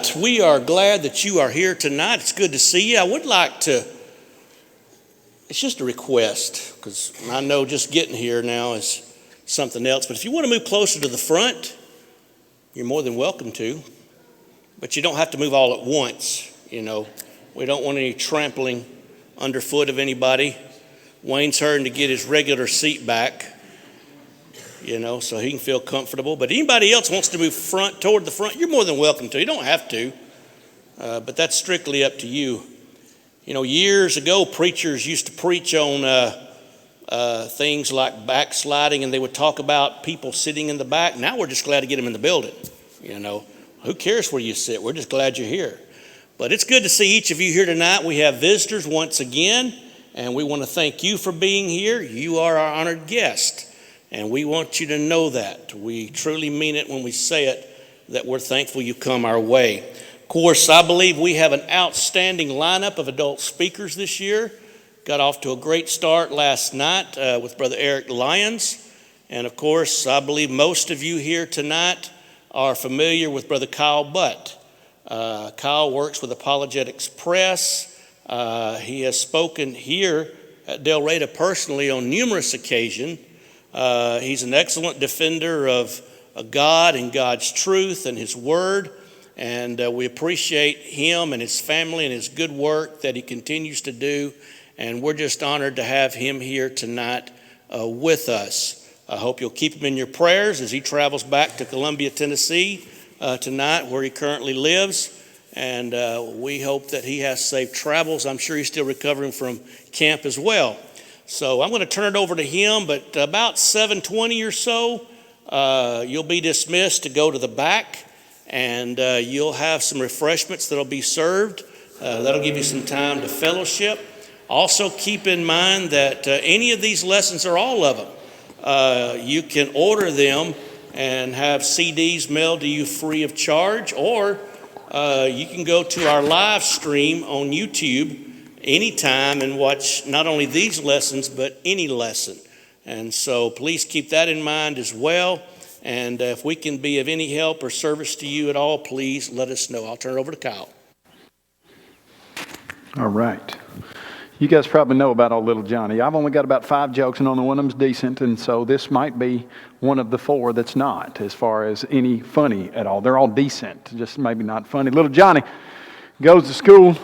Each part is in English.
right, we are glad that you are here tonight. It's good to see you. I would like to, it's just a request, because I know just getting here now is something else, but if you want to move closer to the front, you're more than welcome to, but you don't have to move all at once, you know. We don't want any trampling underfoot of anybody. Wayne's hurrying to get his regular seat back, you know, so he can feel comfortable. But anybody else wants to move toward the front, you're more than welcome to. You don't have to, but that's strictly up to you. You know, years ago, preachers used to preach on things like backsliding, and they would talk about people sitting in the back. Now we're just glad to get them in the building, you know. Who cares where you sit? We're just glad you're here. But it's good to see each of you here tonight. We have visitors once again, and we want to thank you for being here. You are our honored guest. And we want you to know that. We truly mean it when we say it, that we're thankful you come our way. Of course, I believe we have an outstanding lineup of adult speakers this year. Got off to a great start last night with Brother Eric Lyons. And of course, I believe most of you here tonight are familiar with Brother Kyle Butt. Kyle works with Apologetics Press. He has spoken here at Del Reyta personally on numerous occasions. He's an excellent defender of God and God's truth and His Word, and we appreciate him and his family and his good work that he continues to do, and we're just honored to have him here tonight with us. I hope you'll keep him in your prayers as he travels back to Columbia, Tennessee tonight, where he currently lives, and we hope that he has safe travels. I'm sure he's still recovering from camp as well. So I'm going to turn it over to him, but about 7:20 or so, you'll be dismissed to go to the back, and you'll have some refreshments that'll be served. That'll give you some time to fellowship. Also keep in mind that any of these lessons, or all of them, you can order them and have CDs mailed to you free of charge, or you can go to our live stream on YouTube anytime and watch not only these lessons, but any lesson. And so please keep that in mind as well. And if we can be of any help or service to you at all, please let us know. I'll turn it over to Kyle. All right. You guys probably know about old little Johnny. I've only got about 5 jokes, and only one of them's decent, and so this might be one of the 4 that's not, as far as any funny at all. They're all decent, just maybe not funny. Little Johnny goes to school.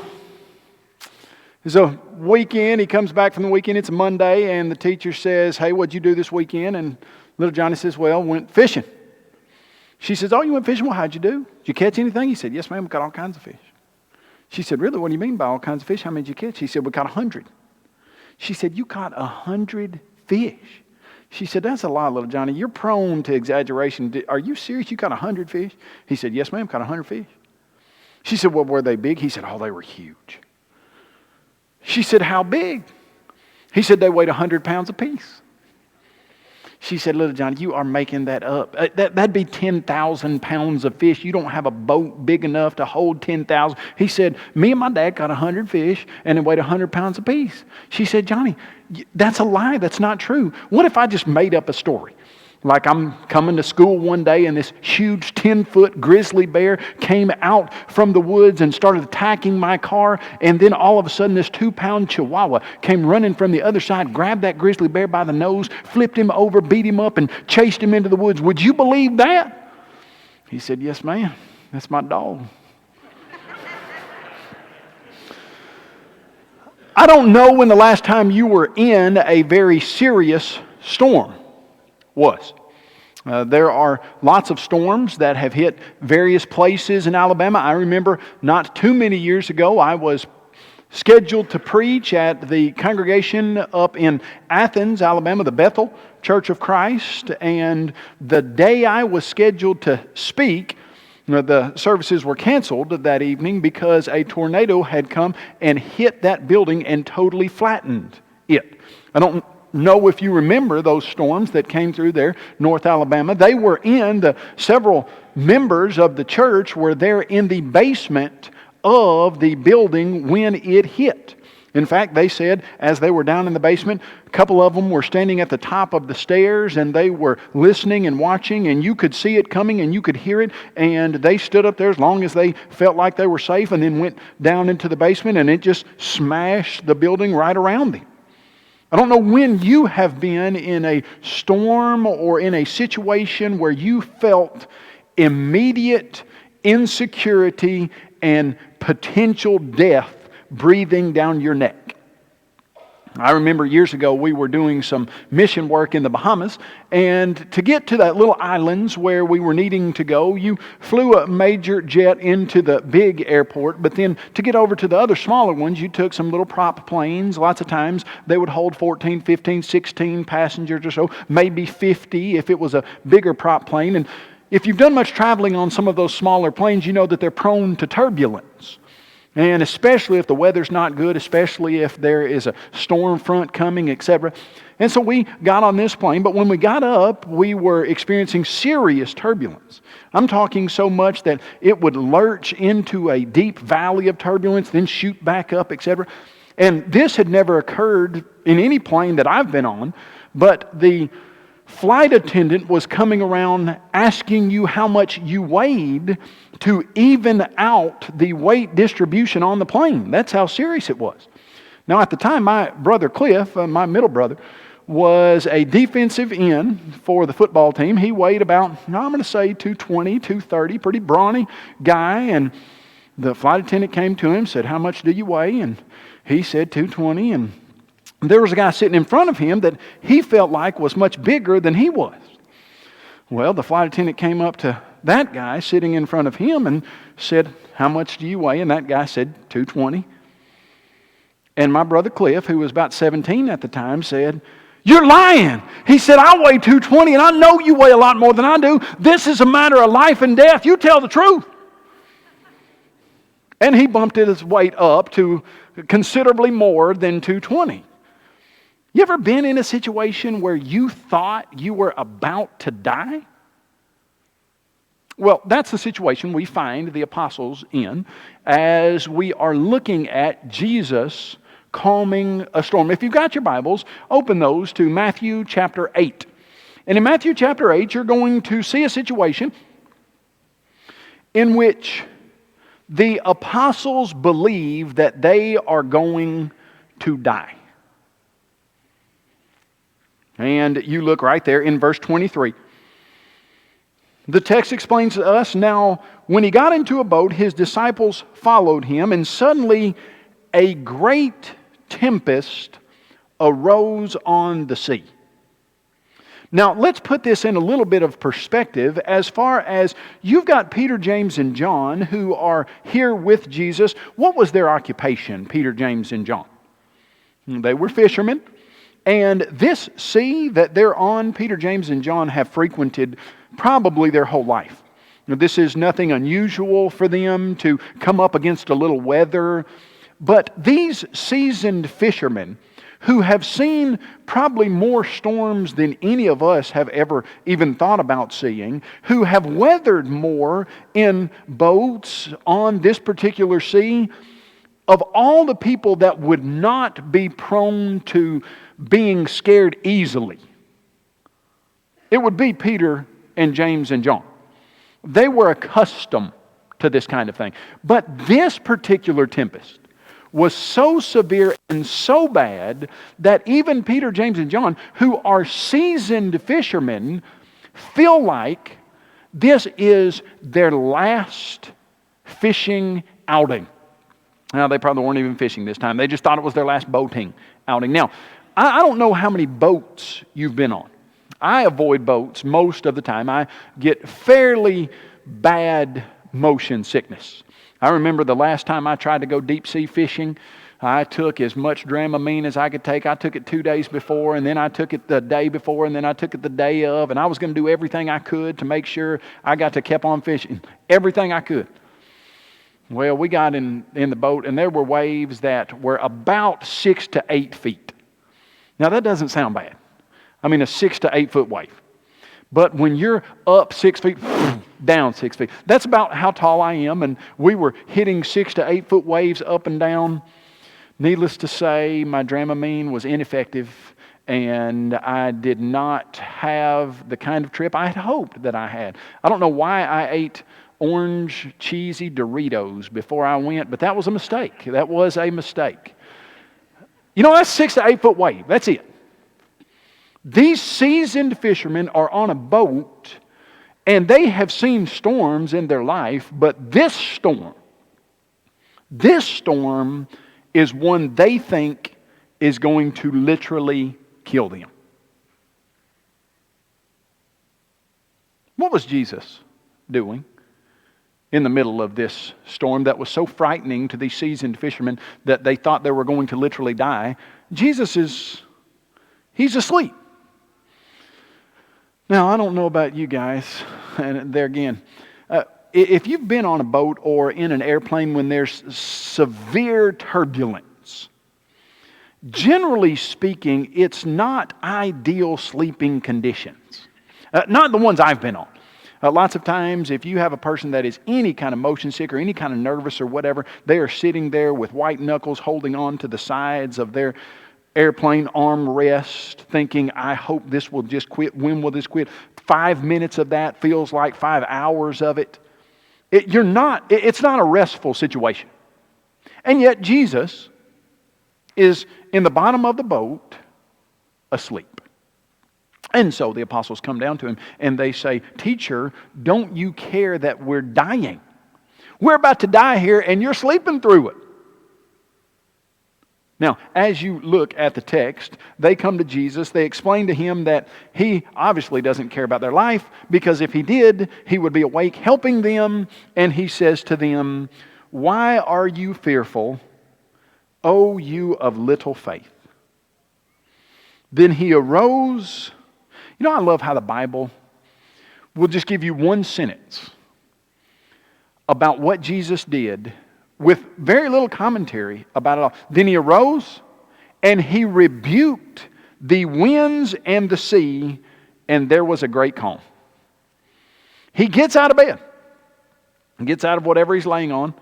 It's a weekend. He comes back from the weekend. It's a Monday, and the teacher says, "Hey, what'd you do this weekend?" And little Johnny says, "Well, went fishing." She says, "Oh, you went fishing? Well, how'd you do? Did you catch anything?" He said, "Yes, ma'am, we caught all kinds of fish." She said, "Really? What do you mean by all kinds of fish? How many did you catch?" He said, "We caught 100. She said, "You caught 100 fish?" She said, "That's a lie, little Johnny. You're prone to exaggeration. Are you serious? You caught 100 fish?" He said, "Yes, ma'am, caught 100 fish." She said, "Well, were they big?" He said, "Oh, they were huge." She said, "How big?" He said, "They weighed 100 pounds apiece." She said, "Little Johnny, you are making that up. That'd be 10,000 pounds of fish. You don't have a boat big enough to hold 10,000. He said, "Me and my dad caught 100 fish and it weighed 100 pounds apiece." She said, "Johnny, that's a lie. That's not true. What if I just made up a story? Like I'm coming to school one day and this huge 10-foot grizzly bear came out from the woods and started attacking my car, and then all of a sudden this 2-pound chihuahua came running from the other side, grabbed that grizzly bear by the nose, flipped him over, beat him up, and chased him into the woods. Would you believe that?" He said, "Yes, ma'am. That's my dog." I don't know when the last time you were in a very serious storm was. There are lots of storms that have hit various places in Alabama. I remember not too many years ago, I was scheduled to preach at the congregation up in Athens, Alabama, the Bethel Church of Christ. And the day I was scheduled to speak, the services were canceled that evening because a tornado had come and hit that building and totally flattened it. I don't know if you remember those storms that came through there, North Alabama. They were several members of the church were there in the basement of the building when it hit. In fact, they said as they were down in the basement, a couple of them were standing at the top of the stairs and they were listening and watching, and you could see it coming and you could hear it, and they stood up there as long as they felt like they were safe and then went down into the basement, and it just smashed the building right around them. I don't know when you have been in a storm or in a situation where you felt immediate insecurity and potential death breathing down your neck. I remember years ago we were doing some mission work in the Bahamas, and to get to that little islands where we were needing to go, you flew a major jet into the big airport, but then to get over to the other smaller ones, you took some little prop planes. Lots of times they would hold 14, 15, 16 passengers or so, maybe 50 if it was a bigger prop plane. And if you've done much traveling on some of those smaller planes, you know that they're prone to turbulence. And especially if the weather's not good, especially if there is a storm front coming, etc. And so we got on this plane, but when we got up, we were experiencing serious turbulence. I'm talking so much that it would lurch into a deep valley of turbulence, then shoot back up, etc. And this had never occurred in any plane that I've been on, but the flight attendant was coming around asking you how much you weighed to even out the weight distribution on the plane. That's how serious it was. Now, at the time, my brother Cliff, my middle brother, was a defensive end for the football team. He weighed about, I'm going to say 220, 230, pretty brawny guy. And the flight attendant came to him, said, "How much do you weigh?" And he said 220. And there was a guy sitting in front of him that he felt like was much bigger than he was. Well, the flight attendant came up to that guy sitting in front of him and said, "How much do you weigh?" And that guy said 220. And my brother Cliff, who was about 17 at the time, said, "You're lying." He said, "I weigh 220 and I know you weigh a lot more than I do. This is a matter of life and death. You tell the truth." And he bumped his weight up to considerably more than 220. You ever been in a situation where you thought you were about to die? Well, that's the situation we find the apostles in as we are looking at Jesus calming a storm. If you've got your Bibles, open those to Matthew chapter 8. And in Matthew chapter 8, you're going to see a situation in which the apostles believe that they are going to die. And you look right there in verse 23. The text explains to us, "Now, when he got into a boat, his disciples followed him, and suddenly a great tempest arose on the sea." Now, let's put this in a little bit of perspective as far as you've got Peter, James, and John who are here with Jesus. What was their occupation, Peter, James, and John? They were fishermen. And this sea that they're on, Peter, James, and John have frequented probably their whole life. Now, this is nothing unusual for them to come up against a little weather. But these seasoned fishermen who have seen probably more storms than any of us have ever even thought about seeing, who have weathered more in boats on this particular sea, of all the people that would not be prone to being scared easily, it would be Peter and James and John. They were accustomed to this kind of thing. But this particular tempest was so severe and so bad that even Peter, James, and John, who are seasoned fishermen, feel like this is their last fishing outing. Now, they probably weren't even fishing this time. They just thought it was their last boating outing. Now, I don't know how many boats you've been on. I avoid boats most of the time. I get fairly bad motion sickness. I remember the last time I tried to go deep sea fishing, I took as much Dramamine as I could take. I took it 2 days before, and then I took it the day before, and then I took it the day of, and I was going to do everything I could to make sure I got to keep on fishing. Everything I could. Well, we got in the boat, and there were waves that were about 6 to 8 feet. Now, that doesn't sound bad. I mean, a 6 to 8 foot wave. But when you're up 6 feet, down 6 feet, that's about how tall I am, and we were hitting 6 to 8 foot waves up and down. Needless to say, my Dramamine was ineffective, and I did not have the kind of trip I had hoped that I had. I don't know why I ate orange cheesy Doritos before I went, but that was a mistake. That was a mistake. You know, that's 6 to 8 foot wave. That's it. These seasoned fishermen are on a boat, and they have seen storms in their life, but this storm is one they think is going to literally kill them. What was Jesus doing in the middle of this storm that was so frightening to these seasoned fishermen that they thought they were going to literally die? He's asleep. Now, I don't know about you guys, and there again, if you've been on a boat or in an airplane when there's severe turbulence, generally speaking, it's not ideal sleeping conditions. Not the ones I've been on. Lots of times, if you have a person that is any kind of motion sick or any kind of nervous or whatever, they are sitting there with white knuckles holding on to the sides of their airplane armrest, thinking, I hope this will just quit. When will this quit? 5 minutes of that feels like 5 hours of it. It's not a restful situation. And yet Jesus is in the bottom of the boat asleep. And so the apostles come down to him and they say, Teacher, don't you care that we're dying? We're about to die here and you're sleeping through it. Now, as you look at the text, they come to Jesus. They explain to him that he obviously doesn't care about their life, because if he did, he would be awake helping them. And he says to them, Why are you fearful, O you of little faith? Then he arose. You know, I love how the Bible will just give you one sentence about what Jesus did with very little commentary about it all. Then he arose and he rebuked the winds and the sea, and there was a great calm. He gets out of bed. He gets out of whatever he's laying on.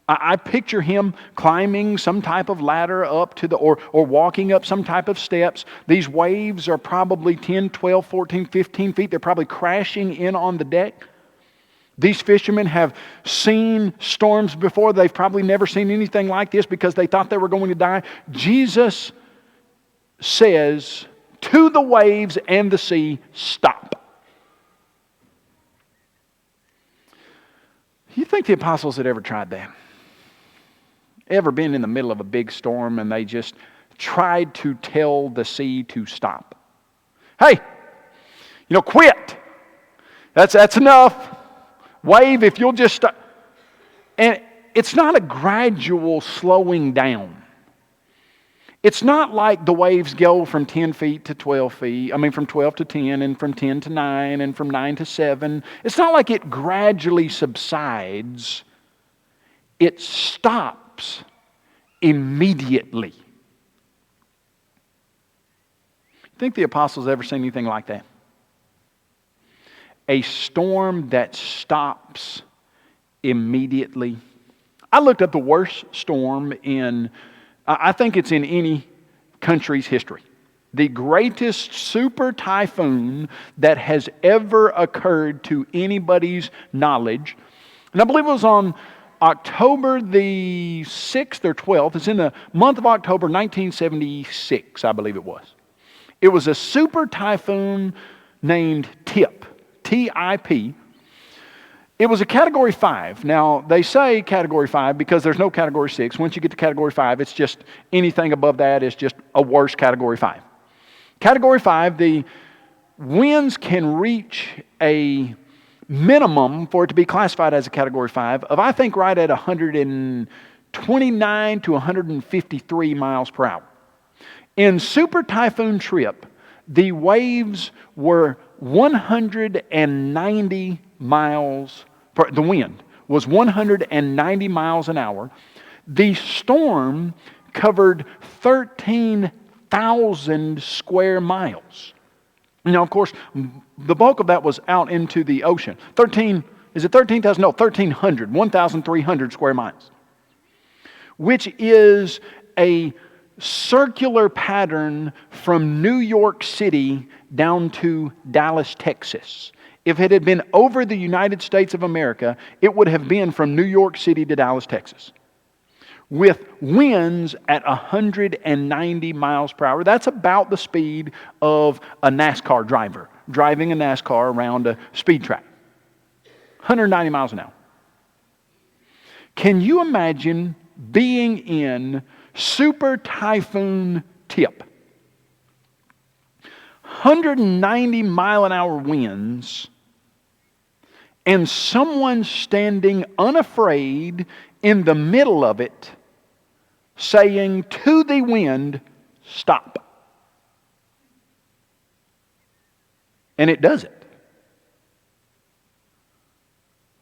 I picture him climbing some type of ladder up to or walking up some type of steps. These waves are probably 10, 12, 14, 15 feet. They're probably crashing in on the deck. These fishermen have seen storms before. They've probably never seen anything like this because they thought they were going to die. Jesus says to the waves and the sea, stop. You think the apostles had ever tried that? Ever been in the middle of a big storm and they just tried to tell the sea to stop? Hey, quit. That's enough. Wave, if you'll just stop. And it's not a gradual slowing down. It's not like the waves go from 10 feet to 12 feet. From 12 to 10 and from 10 to 9 and from 9 to 7. It's not like it gradually subsides. It stops immediately. Think the apostles ever seen anything like that? A storm that stops immediately. I looked up the worst storm I think it's in any country's history. The greatest super typhoon that has ever occurred to anybody's knowledge. And I believe it was on October the 6th or 12th. It's in the month of October 1976, I believe it was. It was a super typhoon named Tip. T-I-P. It was a Category 5. Now, they say Category 5 because there's no Category 6. Once you get to Category 5, it's just anything above that is just a worse Category 5. Category 5, the winds can reach a minimum for it to be classified as a Category 5 of, I think, right at 129 to 153 miles per hour. In Super Typhoon Trip, the waves were 190 miles, the wind was 190 miles an hour. The storm covered 13,000 square miles. Now, of course, the bulk of that was out into the ocean. 13,000? No, 1,300 square miles. Which is a circular pattern from New York City down to Dallas, Texas. If it had been over the United States of America, it would have been from New York City to Dallas, Texas, with winds at 190 miles per hour. That's about the speed of a NASCAR driver driving a NASCAR around a speed track. 190 miles an hour. Can you imagine being in Super Typhoon Tip? 190 mile an hour winds, and someone standing unafraid in the middle of it saying to the wind, stop. And it does it.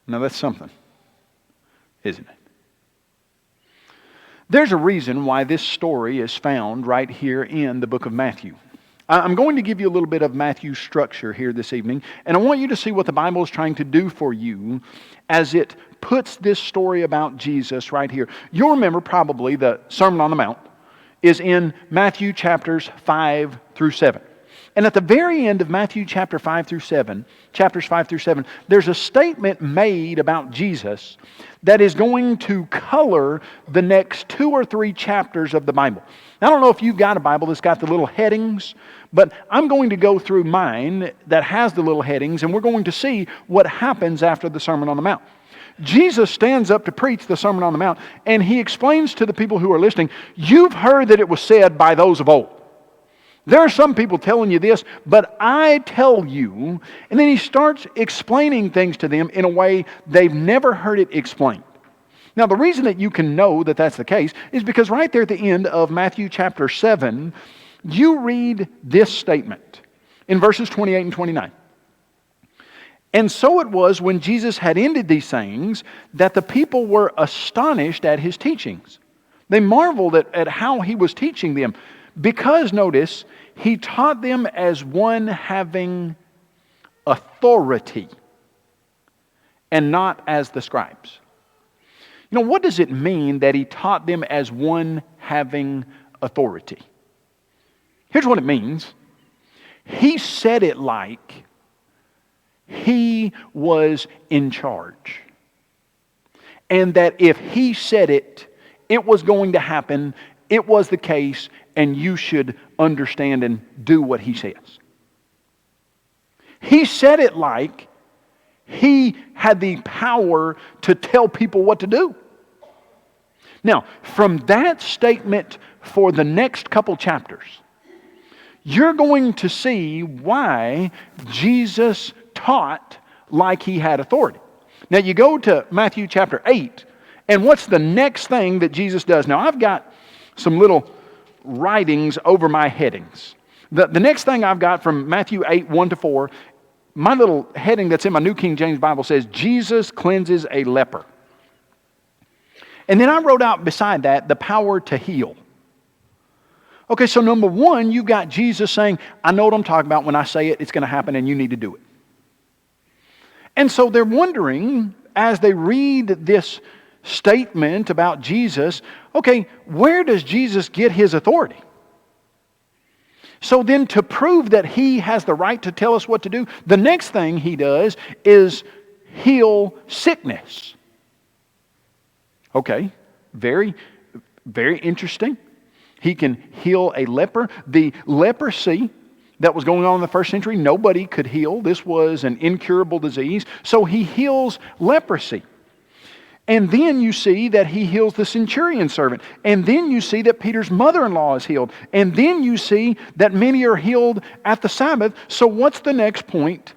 Now that's something, isn't it? There's a reason why this story is found right here in the book of Matthew. I'm going to give you a little bit of Matthew's structure here this evening, and I want you to see what the Bible is trying to do for you as it puts this story about Jesus right here. You'll remember probably the Sermon on the Mount is in Matthew chapters 5 through 7. And at the very end of Matthew chapters 5 through 7, there's a statement made about Jesus that is going to color the next 2 or 3 chapters of the Bible. Now, I don't know if you've got a Bible that's got the little headings, but I'm going to go through mine that has the little headings, and we're going to see what happens after the Sermon on the Mount. Jesus stands up to preach the Sermon on the Mount, and he explains to the people who are listening, you've heard that it was said by those of old. There are some people telling you this, but I tell you, and then he starts explaining things to them in a way they've never heard it explained. Now, the reason that you can know that that's the case is because right there at the end of Matthew chapter 7, you read this statement in verses 28 and 29. And so it was when Jesus had ended these sayings that the people were astonished at his teachings. They marveled at how he was teaching them. Because, notice, he taught them as one having authority and not as the scribes. You know, what does it mean that he taught them as one having authority? Here's what it means. He said it like he was in charge. And that if he said it, it was going to happen, it was the case, and you should understand and do what he says. He said it like he had the power to tell people what to do. Now, from that statement for the next couple chapters, you're going to see why Jesus taught like he had authority. Now, you go to Matthew chapter 8, and what's the next thing that Jesus does? Now, I've got some little writings over my headings. The next thing I've got from Matthew 8, 1 to 4, my little heading that's in my New King James Bible says, Jesus cleanses a leper. And then I wrote out beside that, the power to heal. Okay, so number one, you got Jesus saying, I know what I'm talking about. When I say it, it's going to happen and you need to do it. And so they're wondering, as they read this statement about Jesus, okay, where does Jesus get his authority? So then to prove that he has the right to tell us what to do, the next thing he does is heal sickness. Okay, very, very interesting. He can heal a leper. The leprosy that was going on in the first century, nobody could heal. This was an incurable disease. So he heals leprosy. And then you see that he heals the centurion servant. And then you see that Peter's mother-in-law is healed. And then you see that many are healed at the Sabbath. So what's the next point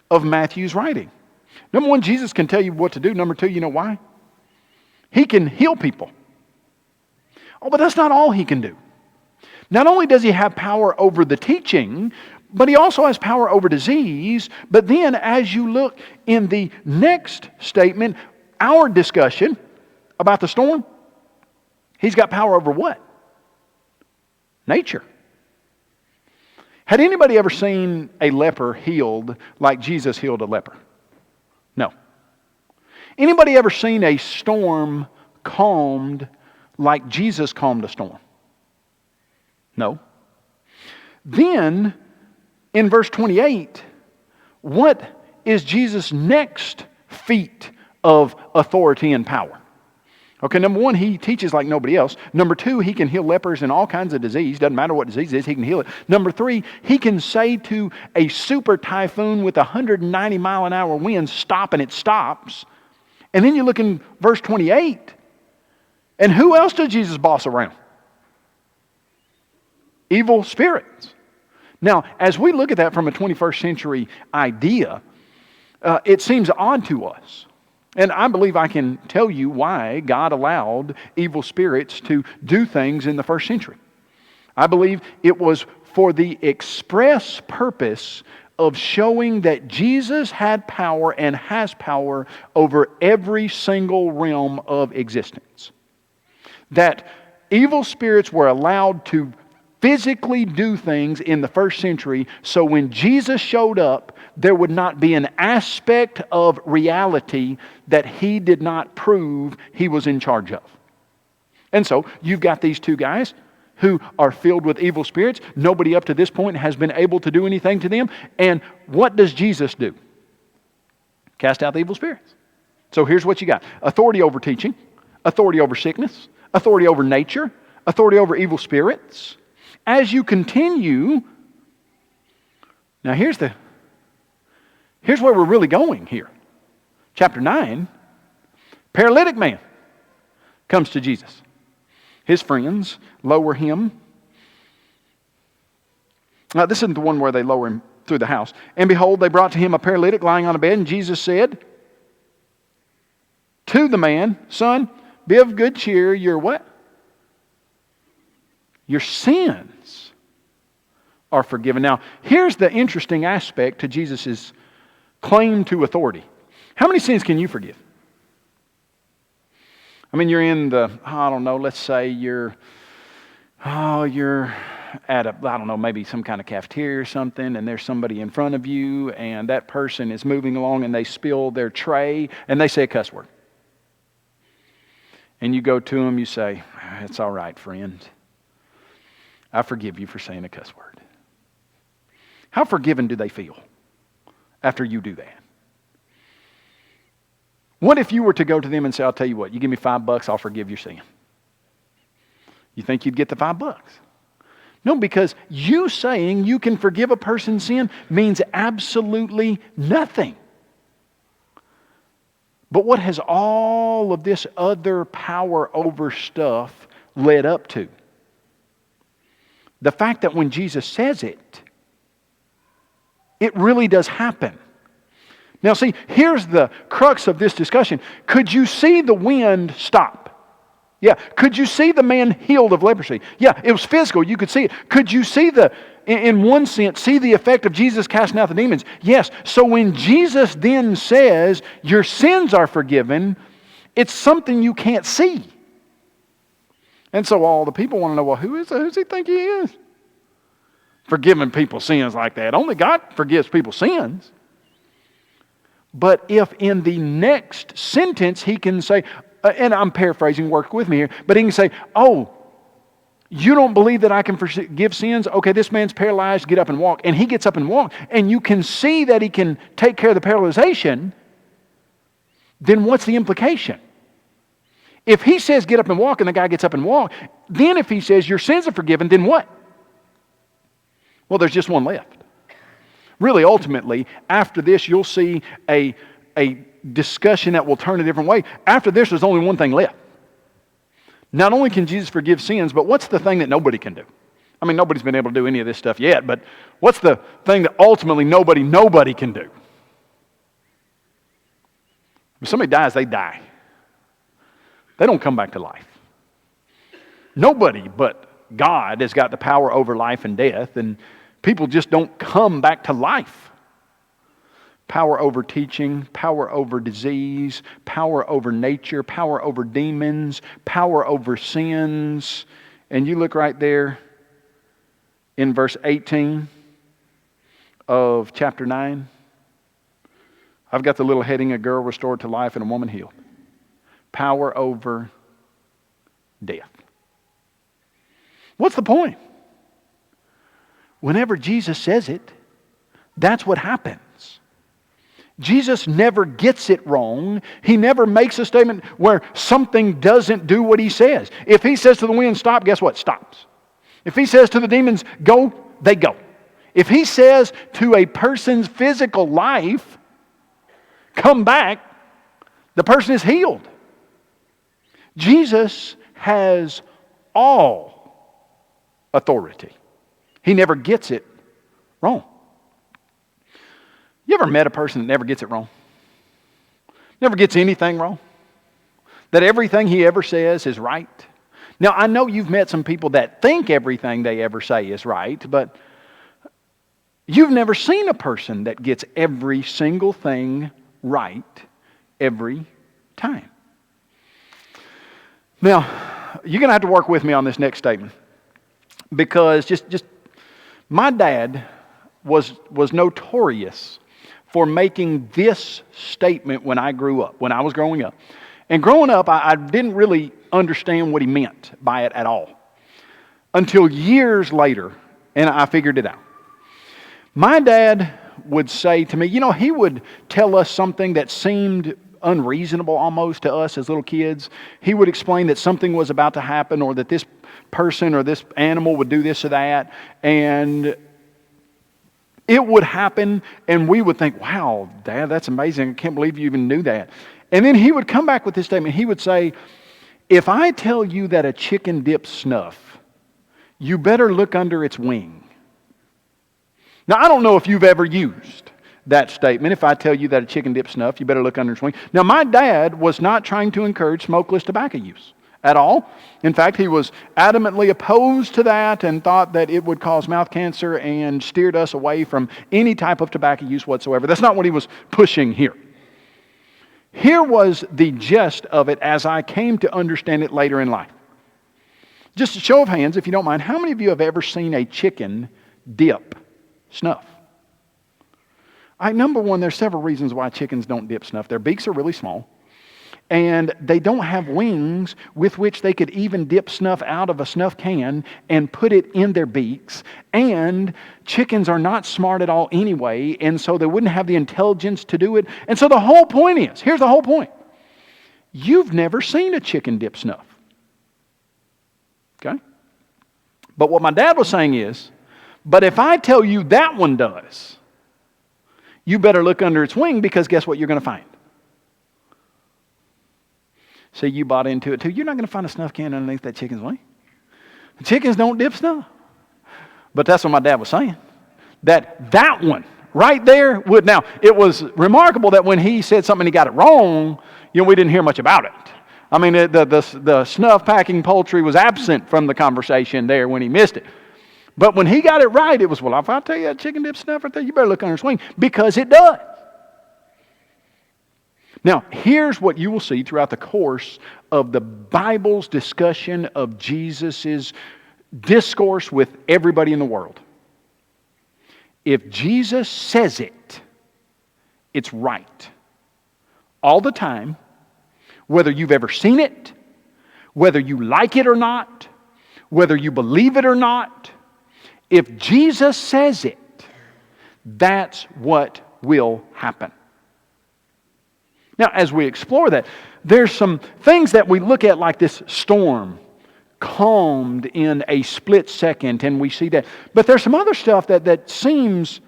of Matthew's writing? Number one, Jesus can tell you what to do. Number two, you know why? He can heal people. Oh, but that's not all he can do. Not only does he have power over the teaching, but he also has power over disease. But then as you look in the next statement, our discussion about the storm, he's got power over what? Nature. Had anybody ever seen a leper healed like Jesus healed a leper? No. Anybody ever seen a storm calmed like Jesus calmed a storm? No. Then, in verse 28, what is Jesus' next feat of authority and power? Okay, number one, he teaches like nobody else. Number two, he can heal lepers and all kinds of disease. Doesn't matter what disease it is, he can heal it. Number three, he can say to a super typhoon with 190-mile-an-hour winds, stop, and it stops. And then you look in verse 28, and who else does Jesus boss around? Evil spirits. Now, as we look at that from a 21st century idea, it seems odd to us. And I believe I can tell you why God allowed evil spirits to do things in the first century. I believe it was for the express purpose of showing that Jesus had power and has power over every single realm of existence. That evil spirits were allowed to physically do things in the first century, so when Jesus showed up, there would not be an aspect of reality that he did not prove he was in charge of. And so you've got these two guys who are filled with evil spirits. Nobody up to this point has been able to do anything to them. And what does Jesus do? Cast out the evil spirits. So here's what you got. Authority over teaching, authority over sickness, authority over nature, authority over evil spirits. As you continue, now here's where we're really going here. Chapter 9, paralytic man comes to Jesus. His friends lower him. Now, this isn't the one where they lower him through the house. And behold, they brought to him a paralytic lying on a bed, and Jesus said to the man, "Son, be of good cheer, your what? Your sins are forgiven." Now, here's the interesting aspect to Jesus' claim to authority. How many sins can you forgive? I mean, you're in the, let's say you're at maybe some kind of cafeteria or something, and there's somebody in front of you, and that person is moving along, and they spill their tray, and they say a cuss word. And you go to them, you say, "It's all right, friend. I forgive you for saying a cuss word." How forgiven do they feel after you do that? What if you were to go to them and say, "I'll tell you what, you give me $5, I'll forgive your sin"? You think you'd get the $5? No, because you saying you can forgive a person's sin means absolutely nothing. But what has all of this other power over stuff led up to? The fact that when Jesus says it, it really does happen. Now see, here's the crux of this discussion. Could you see the wind stop? Yeah. Could you see the man healed of leprosy? Yeah, it was physical. You could see it. Could you see in one sense, see the effect of Jesus casting out the demons? Yes. So when Jesus then says, "Your sins are forgiven," it's something you can't see. And so all the people want to know, well, who does he think he is? Forgiving people's sins like that. Only God forgives people's sins. But if in the next sentence he can say, and I'm paraphrasing, work with me here, but he can say, "Oh, you don't believe that I can forgive sins? Okay, this man's paralyzed, get up and walk." And he gets up and walks, and you can see that he can take care of the paralyzation. Then what's the implication? If he says get up and walk and the guy gets up and walk, then if he says your sins are forgiven, then what? Well, there's just one left. Really, ultimately, after this, you'll see a discussion that will turn a different way. After this, there's only one thing left. Not only can Jesus forgive sins, but what's the thing that nobody can do? I mean, nobody's been able to do any of this stuff yet, but what's the thing that ultimately nobody can do? When somebody dies, they die. They don't come back to life. Nobody but God has got the power over life and death, and people just don't come back to life. Power over teaching, power over disease, power over nature, power over demons, power over sins. And you look right there in verse 18 of chapter 9. I've got the little heading, "A girl restored to life and a woman healed." Power over death. What's the point? whenever Jesus says it, that's what happens. Jesus never gets it wrong. He never makes a statement where something doesn't do what He says. If He says to the wind, stop, guess what? Stops. If He says to the demons, go, they go. If He says to a person's physical life, come back, the person is healed. Jesus has all authority. He never gets it wrong. You ever met a person that never gets it wrong? Never gets anything wrong? That everything he ever says is right? Now, I know you've met some people that think everything they ever say is right, but you've never seen a person that gets every single thing right every time. Now, you're going to have to work with me on this next statement, because just my dad was notorious for making this statement when I grew up, when I was growing up. And growing up, I didn't really understand what he meant by it at all until years later, and I figured it out. My dad would say to me, he would tell us something that seemed unreasonable almost to us as little kids. He would explain that something was about to happen, or that this person or this animal would do this or that, and it would happen, and we would think, wow, Dad, that's amazing. I can't believe you even knew that. And then he would come back with this statement. He would say, if I tell you that a chicken dips snuff, you better look under its wing. Now, I don't know if you've ever used that statement. If I tell you that a chicken dips snuff, you better look under its wing. Now, my dad was not trying to encourage smokeless tobacco use at all. In fact, he was adamantly opposed to that and thought that it would cause mouth cancer, and steered us away from any type of tobacco use whatsoever. That's not what he was pushing here. Here was the gist of it as I came to understand it later in life. Just a show of hands, if you don't mind, how many of you have ever seen a chicken dip snuff? Number one, there's several reasons why chickens don't dip snuff. Their beaks are really small, and they don't have wings with which they could even dip snuff out of a snuff can and put it in their beaks. And chickens are not smart at all anyway, and so they wouldn't have the intelligence to do it. And so the whole point is, here's the whole point. You've never seen a chicken dip snuff. Okay? But what my dad was saying is, but if I tell you that one does, you better look under its wing, because guess what you're going to find? See, you bought into it too. You're not going to find a snuff can underneath that chicken's wing. The chickens don't dip snuff. But that's what my dad was saying. That one right there would. Now, it was remarkable that when he said something and he got it wrong, we didn't hear much about it. I mean, the snuff packing poultry was absent from the conversation there when he missed it. But when he got it right, it was, well, if I tell you that chicken dip snuff right there, you better look under its wing, because it does. Now, here's what you will see throughout the course of the Bible's discussion of Jesus' discourse with everybody in the world. If Jesus says it, it's right. All the time, whether you've ever seen it, whether you like it or not, whether you believe it or not, if Jesus says it, that's what will happen. Now, as we explore that, there's some things that we look at, like this storm calmed in a split second, and we see that. But there's some other stuff that seems,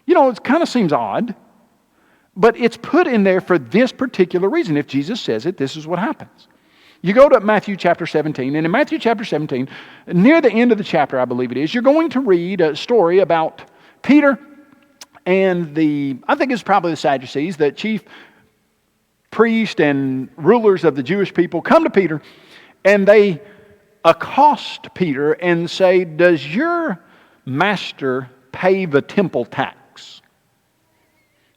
it kind of seems odd, but it's put in there for this particular reason. If Jesus says it, this is what happens. You go to Matthew chapter 17, and in Matthew chapter 17, near the end of the chapter, I believe it is, you're going to read a story about Peter and I think it's probably the Sadducees, the chief priests and rulers of the Jewish people, come to Peter, and they accost Peter and say, does your master pay the temple tax?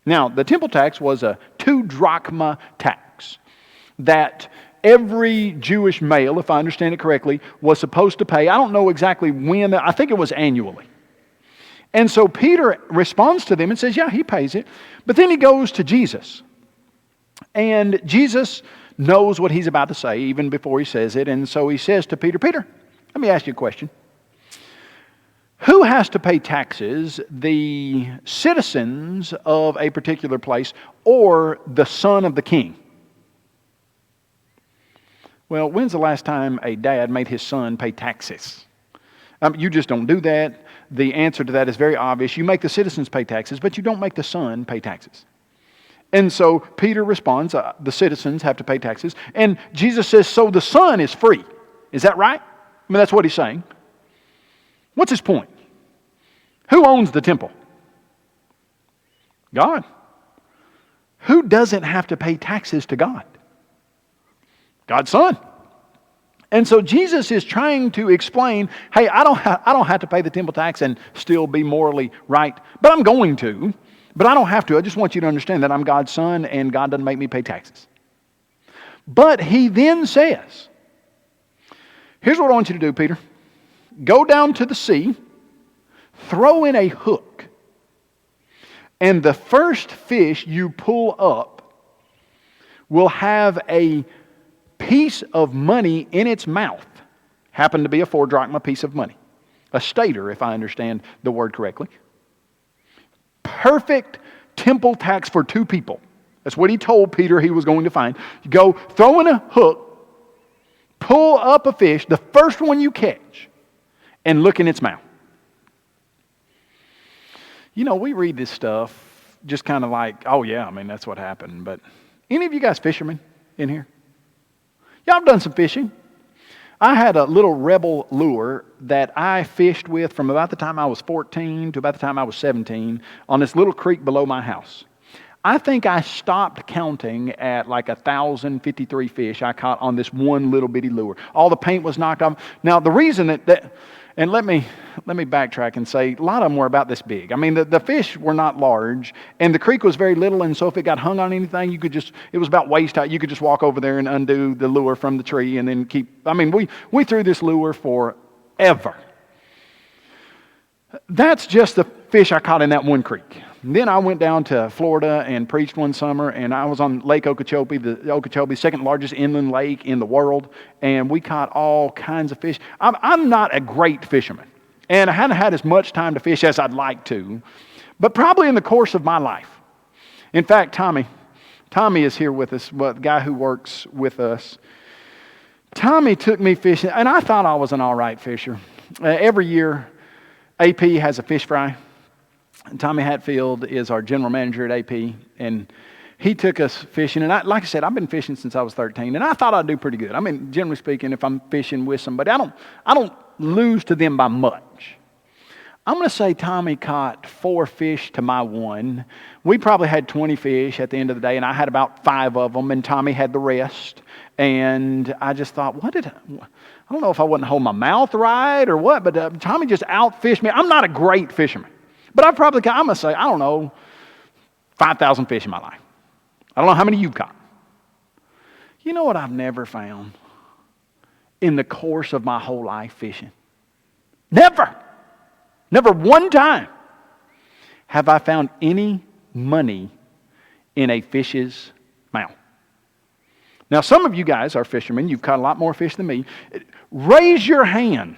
Now, the temple tax was a 2 drachma tax that every Jewish male, if I understand it correctly, was supposed to pay. I don't know exactly when, I think it was annually. And so Peter responds to them and says, yeah, he pays it. But then he goes to Jesus. And Jesus knows what he's about to say even before he says it. And so he says to Peter, Peter, let me ask you a question. Who has to pay taxes? The citizens of a particular place or the son of the king? Well, when's the last time a dad made his son pay taxes? You just don't do that. The answer to that is very obvious. You make the citizens pay taxes, but you don't make the son pay taxes. And so Peter responds, the citizens have to pay taxes. And Jesus says, so the son is free. Is that right? I mean, that's what he's saying. What's his point? Who owns the temple? God. Who doesn't have to pay taxes to God? God's Son. And so Jesus is trying to explain, hey, I don't have to pay the temple tax and still be morally right, but I'm going to. But I don't have to. I just want you to understand that I'm God's Son and God doesn't make me pay taxes. But he then says, here's what I want you to do, Peter. Go down to the sea, throw in a hook, and the first fish you pull up will have a piece of money in its mouth. Happened to be a 4 drachma piece of money. A stater, if I understand the word correctly. Perfect temple tax for 2 people. That's what he told Peter he was going to find. Go throw in a hook, pull up a fish, the first one you catch, and look in its mouth. You know, we read this stuff just kind of like, oh yeah, I mean, that's what happened. But any of you guys fishermen in here? Yeah, I've done some fishing. I had a little Rebel lure that I fished with from about the time I was 14 to about the time I was 17 on this little creek below my house. I think I stopped counting at like 1,053 fish I caught on this one little bitty lure. All the paint was knocked off. Now, the reason that and let me backtrack and say a lot of them were about this big. I mean, the fish were not large, and the creek was very little, and so if it got hung on anything, it was about waist high. You could just walk over there and undo the lure from the tree and then we threw this lure forever. That's just the fish I caught in that one creek. And then I went down to Florida and preached one summer, and I was on Lake Okeechobee, the Okeechobee, second largest inland lake in the world, and we caught all kinds of fish. I'm not a great fisherman, and I hadn't had as much time to fish as I'd like to, but probably in the course of my life. In fact, Tommy is here with us, the guy who works with us. Tommy took me fishing, and I thought I was an all right fisher. Every year, AP has a fish fry. Tommy Hatfield is our general manager at AP, and he took us fishing. And like I said, I've been fishing since I was 13, and I thought I'd do pretty good. I mean, generally speaking, if I'm fishing with somebody, I don't lose to them by much. I'm going to say Tommy caught 4 fish to my 1. We probably had 20 fish at the end of the day, and I had about 5 of them, and Tommy had the rest. And I just thought, I don't know if I wouldn't hold my mouth right or what, but Tommy just outfished me. I'm not a great fisherman. But I'm going to say, 5,000 fish in my life. I don't know how many you've caught. You know what I've never found in the course of my whole life fishing? Never one time have I found any money in a fish's mouth. Now, some of you guys are fishermen. You've caught a lot more fish than me. Raise your hand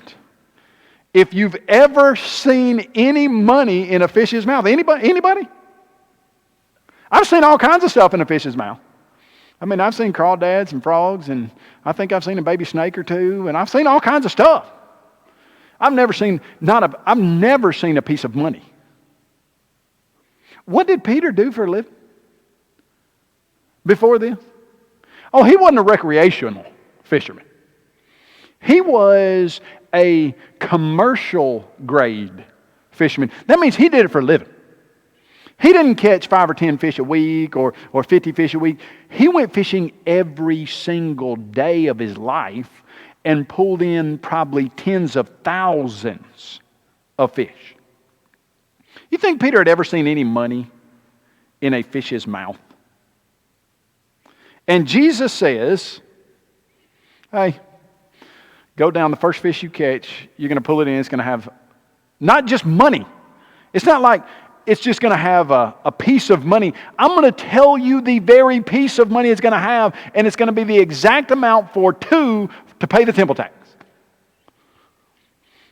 if you've ever seen any money in a fish's mouth. Anybody? I've seen all kinds of stuff in a fish's mouth. I mean, I've seen crawdads and frogs, and I think I've seen a baby snake or 2, and I've seen all kinds of stuff. I've never seen a piece of money. What did Peter do for a living before this? Oh, he wasn't a recreational fisherman. He was a commercial grade fisherman. That means he did it for a living. He didn't catch 5 or 10 fish a week or 50 fish a week. He went fishing every single day of his life and pulled in probably tens of thousands of fish. You think Peter had ever seen any money in a fish's mouth? And Jesus says, hey, go down, the first fish you catch, you're going to pull it in, it's going to have not just money. It's not like it's just going to have a piece of money. I'm going to tell you the very piece of money it's going to have, and it's going to be the exact amount for 2 to pay the temple tax.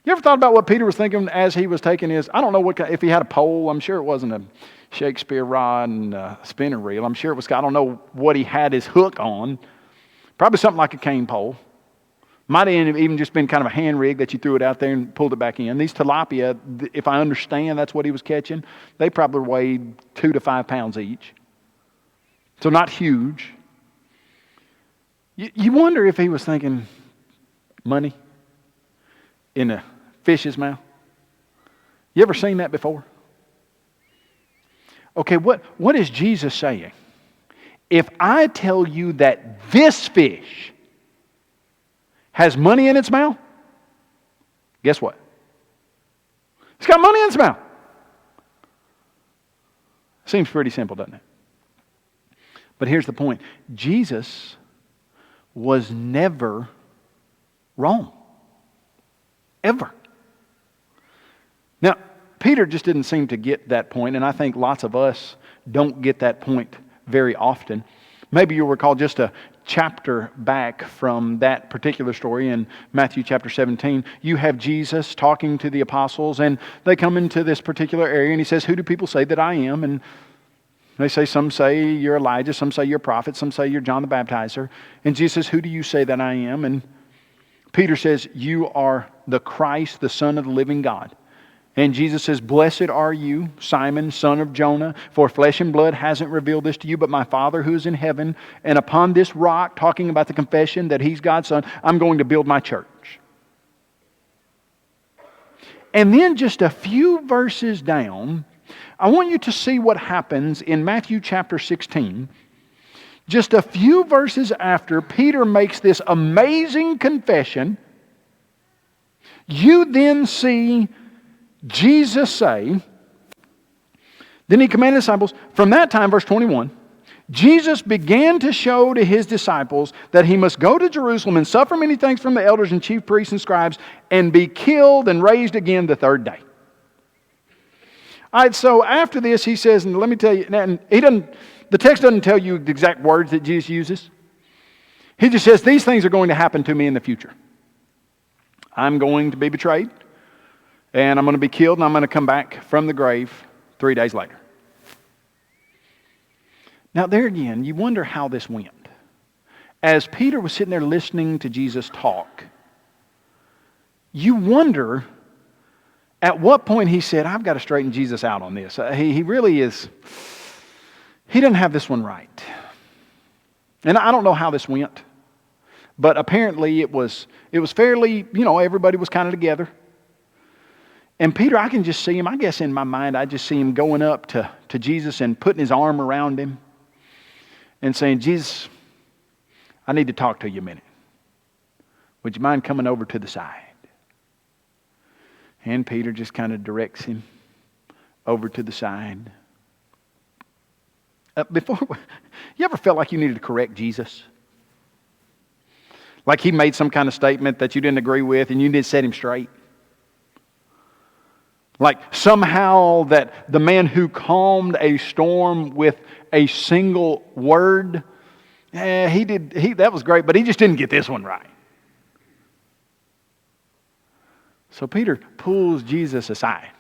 You ever thought about what Peter was thinking as he was taking his, I don't know if he had a pole. I'm sure it wasn't a Shakespeare rod and a spinner reel. I'm sure it was, I don't know what he had his hook on. Probably something like a cane pole. Might have even just been kind of a hand rig that you threw it out there and pulled it back in. These tilapia, if I understand that's what he was catching, they probably weighed 2 to 5 pounds each. So not huge. You wonder if he was thinking money in a fish's mouth. You ever seen that before? Okay, what is Jesus saying? If I tell you that this fish has money in its mouth, guess what? It's got money in its mouth. Seems pretty simple, doesn't it? But here's the point. Jesus was never wrong. Ever. Now, Peter just didn't seem to get that point, and I think lots of us don't get that point very often. Maybe you'll recall just a chapter back from that particular story in Matthew chapter 17. You have Jesus talking to the apostles, and they come into this particular area, and he says, "Who do people say that I am?" And they say, some say you're Elijah, some say you're a prophet, some say you're John the Baptizer. And Jesus says, "Who do you say that I am?" And Peter says, "You are the Christ, the Son of the living God." And Jesus says, "Blessed are you, Simon, son of Jonah, for flesh and blood hasn't revealed this to you, but my Father who is in heaven. And upon this rock," talking about the confession that He's God's Son, "I'm going to build my church." And then just a few verses down, I want you to see what happens in Matthew chapter 16. Just a few verses after Peter makes this amazing confession, you then see Jesus say, "Then He commanded the disciples," from that time, verse 21, "Jesus began to show to His disciples that He must go to Jerusalem and suffer many things from the elders and chief priests and scribes and be killed and raised again the third day." All right, so after this, He says, and let me tell you, and the text doesn't tell you the exact words that Jesus uses. He just says, "These things are going to happen to me in the future. I'm going to be betrayed, and I'm going to be killed, and I'm going to come back from the grave 3 days later." Now there again, you wonder how this went. As Peter was sitting there listening to Jesus talk, you wonder at what point he said, "I've got to straighten Jesus out on this. He really is, he doesn't have this one right." And I don't know how this went, but apparently it was fairly, everybody was kind of together. And Peter, I can just see him, I guess in my mind, I just see him going up to Jesus and putting his arm around him and saying, "Jesus, I need to talk to you a minute. Would you mind coming over to the side?" And Peter just kind of directs him over to the side. You ever felt like you needed to correct Jesus? Like He made some kind of statement that you didn't agree with and you need to set Him straight? Like somehow that the man who calmed a storm with a single word, that was great, but he just didn't get this one right. So Peter pulls Jesus aside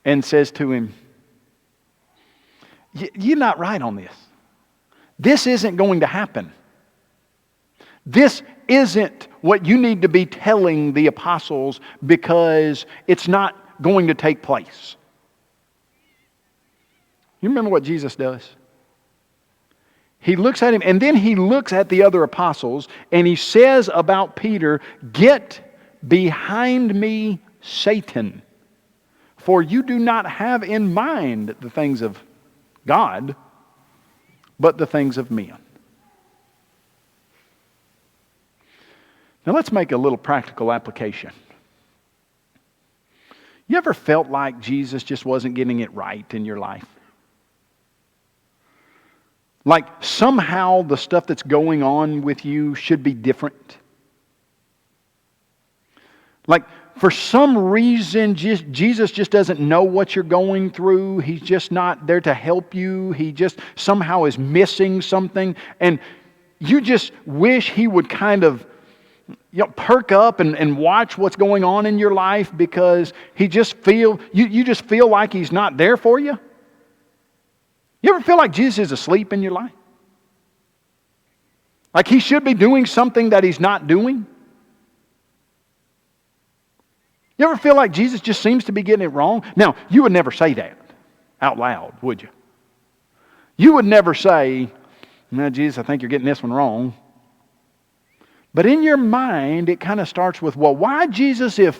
and says to him, "You're not right on this. This isn't going to happen. This isn't what you need to be telling the apostles because it's not going to take place." You remember what Jesus does? He looks at him, and then He looks at the other apostles, and He says about Peter, "Get behind me, Satan, for you do not have in mind the things of God, but the things of men." Now let's make a little practical application. You ever felt like Jesus just wasn't getting it right in your life? Like somehow the stuff that's going on with you should be different? Like for some reason Jesus just doesn't know what you're going through. He's just not there to help you. He just somehow is missing something. And you just wish He would kind of perk up and watch what's going on in your life because you just feel like He's not there for you? You ever feel like Jesus is asleep in your life? Like He should be doing something that He's not doing? You ever feel like Jesus just seems to be getting it wrong? Now, you would never say that out loud, would you? You would never say, "No, Jesus, I think you're getting this one wrong." But in your mind, it kind of starts with, well, why, Jesus, if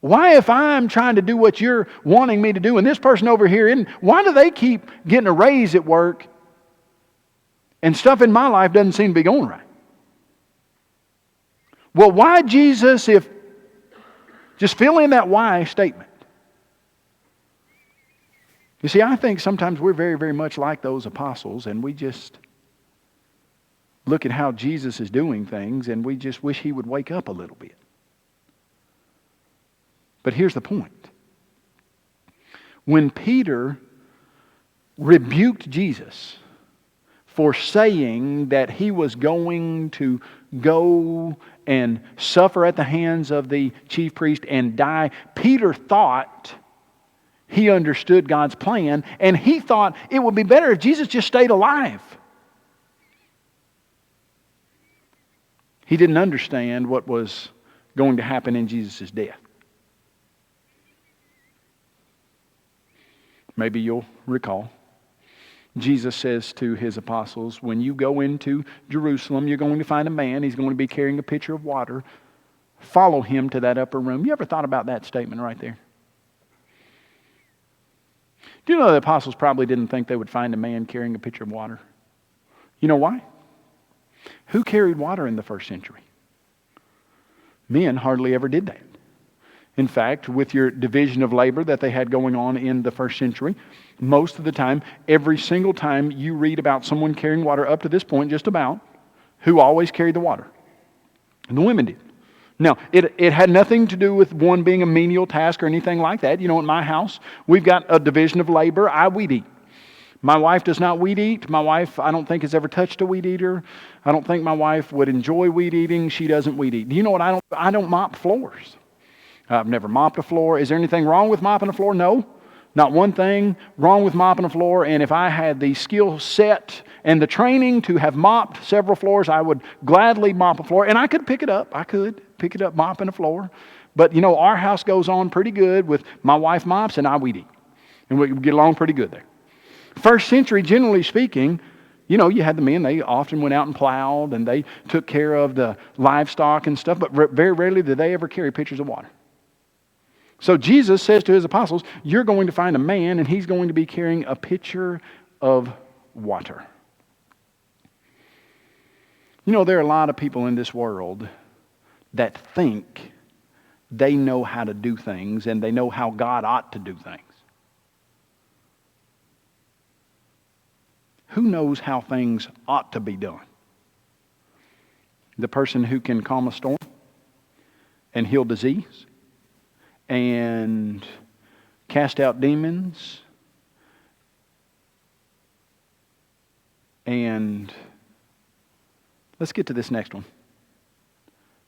I'm trying to do what you're wanting me to do, and this person over here isn't, why do they keep getting a raise at work and stuff in my life doesn't seem to be going right? Well, why, Jesus, if... Just fill in that why statement. You see, I think sometimes we're very, very much like those apostles, and we just look at how Jesus is doing things, and we just wish He would wake up a little bit. But here's the point. When Peter rebuked Jesus for saying that he was going to go and suffer at the hands of the chief priest and die, Peter thought he understood God's plan, and he thought it would be better if Jesus just stayed alive. He didn't understand what was going to happen in Jesus' death. Maybe you'll recall, Jesus says to His apostles, when you go into Jerusalem, you're going to find a man. He's going to be carrying a pitcher of water. Follow him to that upper room. You ever thought about that statement right there? Do you know the apostles probably didn't think they would find a man carrying a pitcher of water? You know why? Who carried water in the first century? Men hardly ever did that. In fact, with your division of labor that they had going on in the first century, most of the time, every single time you read about someone carrying water up to this point, just about, who always carried the water? And the women did. Now, it had nothing to do with one being a menial task or anything like that. You know, in my house, we've got a division of labor. I weed eat. My wife does not weed eat. My wife, I don't think, has ever touched a weed eater. I don't think my wife would enjoy weed eating. She doesn't weed eat. Do you know what I don't mop floors. I've never mopped a floor. Is there anything wrong with mopping a floor? No. Not one thing wrong with mopping a floor. And if I had the skill set and the training to have mopped several floors, I would gladly mop a floor. And I could pick it up. I could pick it up mopping a floor. But, you know, our house goes on pretty good with my wife mops and I weed eat. And we get along pretty good there. First century, generally speaking, you know, you had the men, they often went out and plowed and they took care of the livestock and stuff, but very rarely did they ever carry pitchers of water. So Jesus says to His apostles, you're going to find a man and he's going to be carrying a pitcher of water. You know, there are a lot of people in this world that think they know how to do things and they know how God ought to do things. Who knows how things ought to be done? The person who can calm a storm and heal disease and cast out demons and let's get to this next one.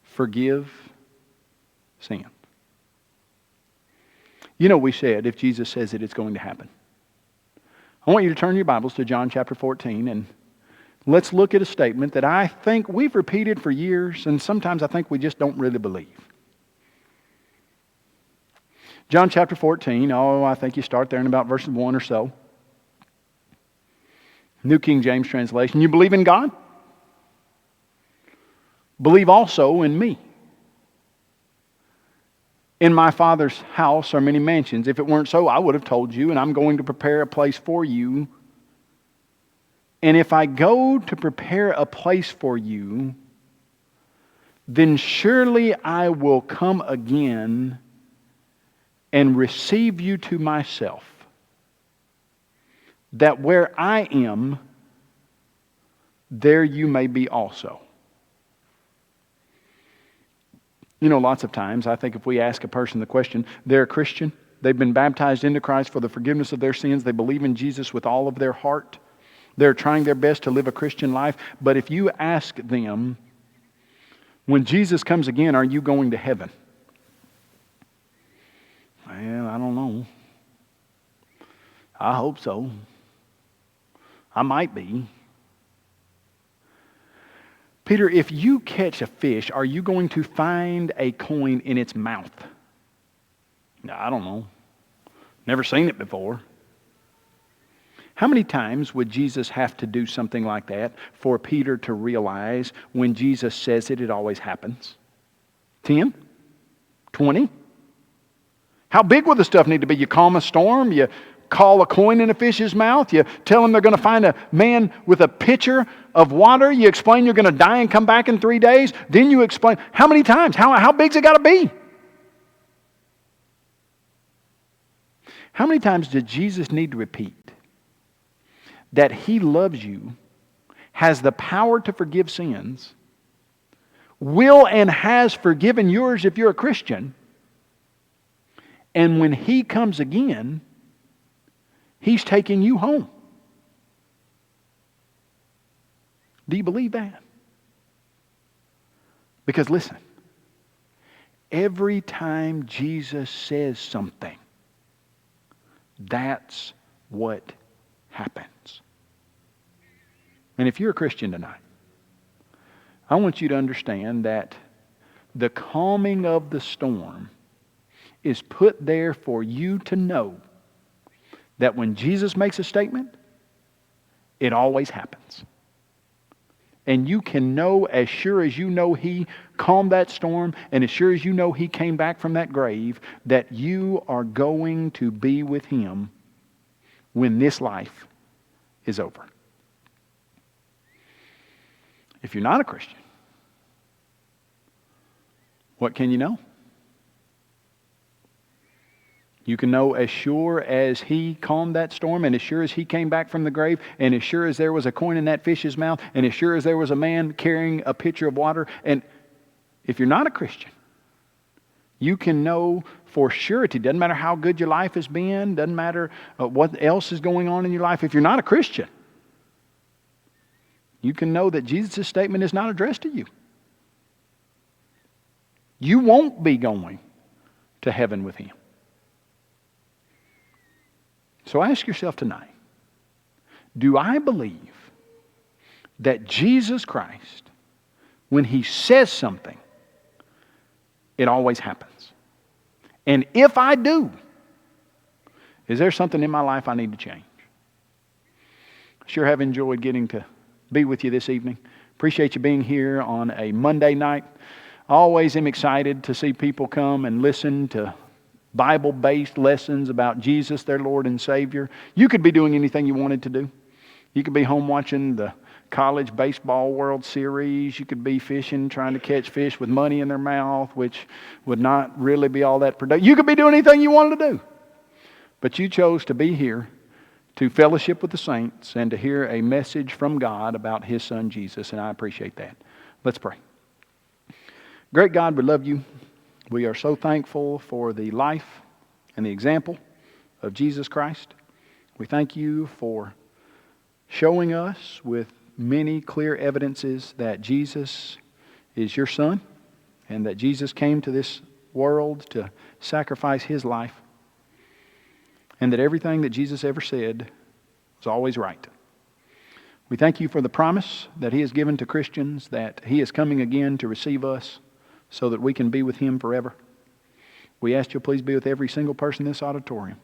Forgive sin. You know, we said if Jesus says it, it's going to happen. I want you to turn your Bibles to John chapter 14 and let's look at a statement that I think we've repeated for years and sometimes I think we just don't really believe. John chapter 14, I think you start there in about verse 1 or so. New King James translation. You believe in God? Believe also in me. In my Father's house are many mansions. If it weren't so, I would have told you, and I'm going to prepare a place for you. And if I go to prepare a place for you, then surely I will come again and receive you to myself, that where I am, there you may be also. You know, lots of times, I think if we ask a person the question, they're a Christian, they've been baptized into Christ for the forgiveness of their sins, they believe in Jesus with all of their heart, They're trying their best to live a Christian life. But if you ask them, when Jesus comes again, are you going to heaven? Well, I don't know. I hope so. I might be. Peter, if you catch a fish, are you going to find a coin in its mouth? No, I don't know. Never seen it before. How many times would Jesus have to do something like that for Peter to realize when Jesus says it, it always happens? 10? 20? How big would the stuff need to be? You calm a storm? You call a coin in a fish's mouth? You tell them they're going to find a man with a pitcher of water? You explain you're going to die and come back in 3 days? Then you explain. How many times? How big's it got to be? How many times did Jesus need to repeat that He loves you, has the power to forgive sins, will and has forgiven yours if you're a Christian, and when He comes again, He's taking you home? Do you believe that? Because listen, every time Jesus says something, that's what happens. And if you're a Christian tonight, I want you to understand that the calming of the storm is put there for you to know that when Jesus makes a statement, it always happens. And you can know, as sure as you know He calmed that storm, and as sure as you know He came back from that grave, that you are going to be with Him when this life is over. If you're not a Christian, what can you know? You can know as sure as He calmed that storm, and as sure as He came back from the grave, and as sure as there was a coin in that fish's mouth, and as sure as there was a man carrying a pitcher of water. And if you're not a Christian, you can know for surety. Doesn't matter how good your life has been, doesn't matter what else is going on in your life. If you're not a Christian, you can know that Jesus' statement is not addressed to you. You won't be going to heaven with Him. So ask yourself tonight, do I believe that Jesus Christ, when He says something, it always happens? And if I do, is there something in my life I need to change? Sure have enjoyed getting to be with you this evening. Appreciate you being here on a Monday night. Always am excited to see people come and listen to Bible-based lessons about Jesus, their Lord and Savior. You could be doing anything you wanted to do. You could be home watching the college baseball World Series. You could be fishing, trying to catch fish with money in their mouth, which would not really be all that productive. You could be doing anything you wanted to do. But you chose to be here to fellowship with the saints and to hear a message from God about His Son Jesus, and I appreciate that. Let's pray. Great God, we love You. We are so thankful for the life and the example of Jesus Christ. We thank You for showing us with many clear evidences that Jesus is Your Son and that Jesus came to this world to sacrifice His life, and that everything that Jesus ever said was always right. We thank You for the promise that He has given to Christians that He is coming again to receive us so that we can be with Him forever. We ask You please be with every single person in this auditorium.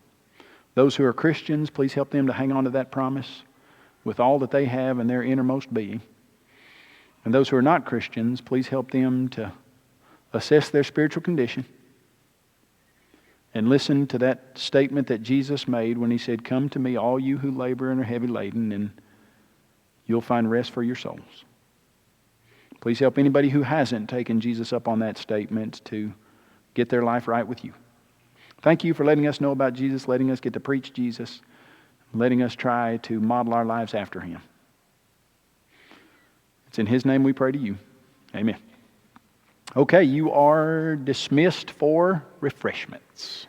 Those who are Christians, please help them to hang on to that promise with all that they have in their innermost being. And those who are not Christians, please help them to assess their spiritual condition and listen to that statement that Jesus made when He said, "Come to me, all you who labor and are heavy laden, and you'll find rest for your souls." Please help anybody who hasn't taken Jesus up on that statement to get their life right with You. Thank You for letting us know about Jesus, letting us get to preach Jesus, letting us try to model our lives after Him. It's in His name we pray to You. Amen. Okay, you are dismissed for refreshments.